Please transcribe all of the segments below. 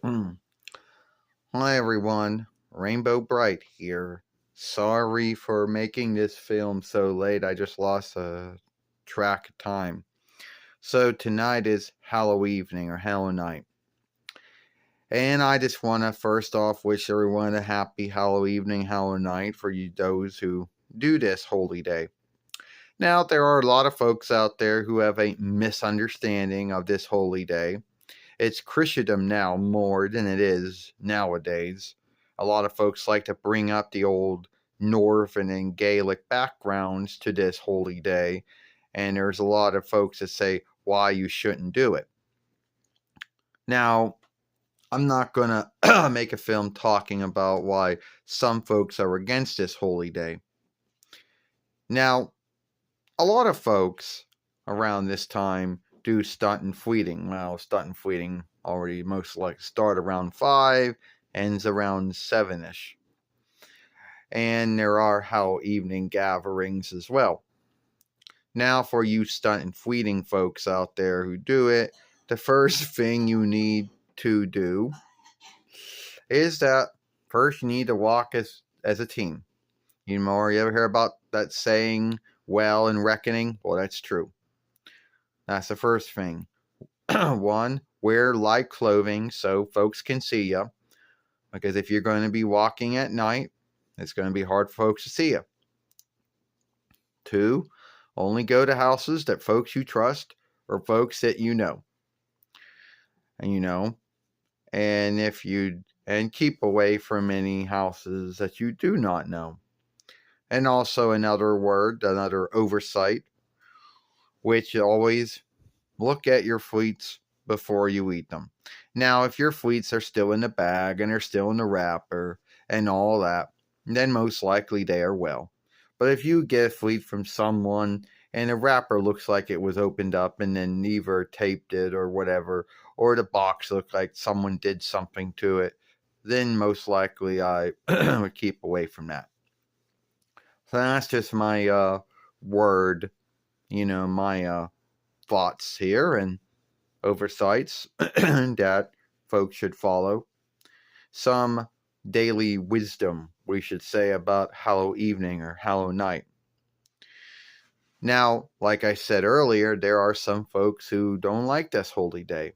Mm. Hi everyone, Rainbow Brite here. Sorry for making this film so late, I just lost a track of time. So tonight is Halloween evening or Halloween night. And I just want to first off wish everyone a happy Halloween evening, Halloween night for you those who do this holy day. Now, there are a lot of folks out there who have a misunderstanding of this holy day. It's Christendom now more than it is nowadays. A lot of folks like to bring up the old Northern and Gaelic backgrounds to this holy day, and there's a lot of folks that say why you shouldn't do it. Now, I'm not going to make a film talking about why some folks are against this holy day. Now, a lot of folks around this time do stunt and fleeting. Well, stunt and fleeting already most like start around 5, ends around 7ish. And there are how evening gatherings as well. Now, for you stunt and fleeting folks out there who do it, the first thing you need to do is that first you need to walk as a team. You ever hear about that saying, well in reckoning? Well, that's true. That's the first thing. One, wear light clothing so folks can see you. Because if you're going to be walking at night, it's going to be hard for folks to see you. Two, only go to houses that folks you trust or folks that you know. And and keep away from any houses that you do not know. And also another oversight, which always look at your fleets before you eat them. Now, if your fleets are still in the bag and they're still in the wrapper and all that, then most likely they are well. But if you get a fleet from someone and the wrapper looks like it was opened up and then neither taped it or whatever, or the box looked like someone did something to it, then most likely I would keep away from that. So that's just my word, my thoughts here and oversights that folks should follow. Some daily wisdom, we should say, about Hallow evening or Hallow night. Now, like I said earlier, there are some folks who don't like this holy day.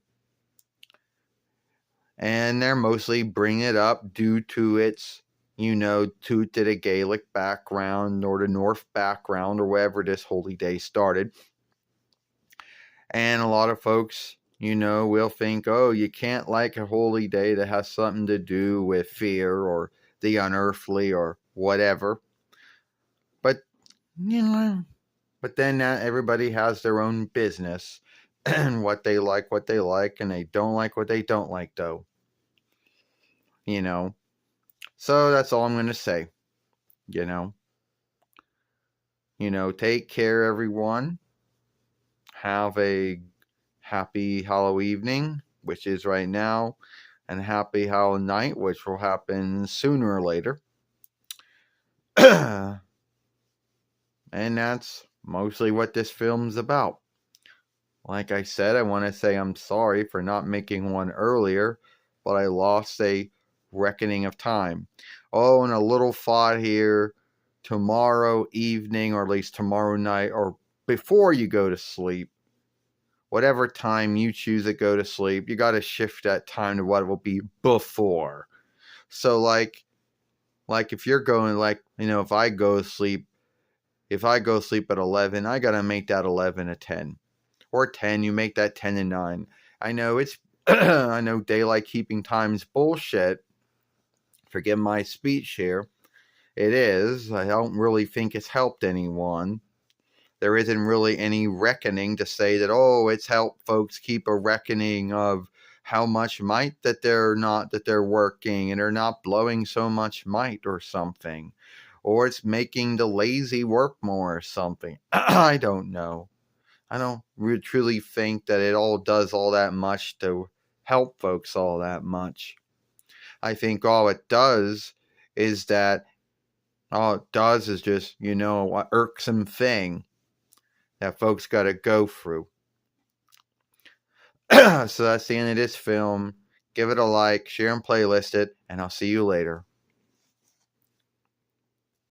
And they're mostly bringing it up due to its, to the Gaelic background or the North background or wherever this holy day started. And a lot of folks, will think, oh, you can't like a holy day that has something to do with fear or the unearthly or whatever. But, then everybody has their own business and what they like, and they don't like what they don't like, though. So that's all I'm going to say. Take care, everyone. Have a happy Halloween evening, which is right now, and happy Halloween night, which will happen sooner or later. And that's mostly what this film's about. Like I said, I want to say I'm sorry for not making one earlier, but I lost a reckoning of time. Oh, and a little thought here. Tomorrow evening, or at least tomorrow night, or before you go to sleep, whatever time you choose to go to sleep, you got to shift that time to what it will be before. So like if you're going if I go to sleep at 11, I got to make that 11 a 10. Or 10, you make that 10 and 9. I know it's I know daylight keeping time's bullshit. Forgive my speech here. It is. I don't really think it's helped anyone. There isn't really any reckoning to say that, oh, it's helped folks keep a reckoning of how much might that they're working and they're not blowing so much might or something. Or it's making the lazy work more or something. I don't know. I don't truly think that it all does all that much to help folks all that much. I think all it does is just, an irksome thing that folks got to go through. So that's the end of this film. give it a like, share and playlist it, and I'll see you later.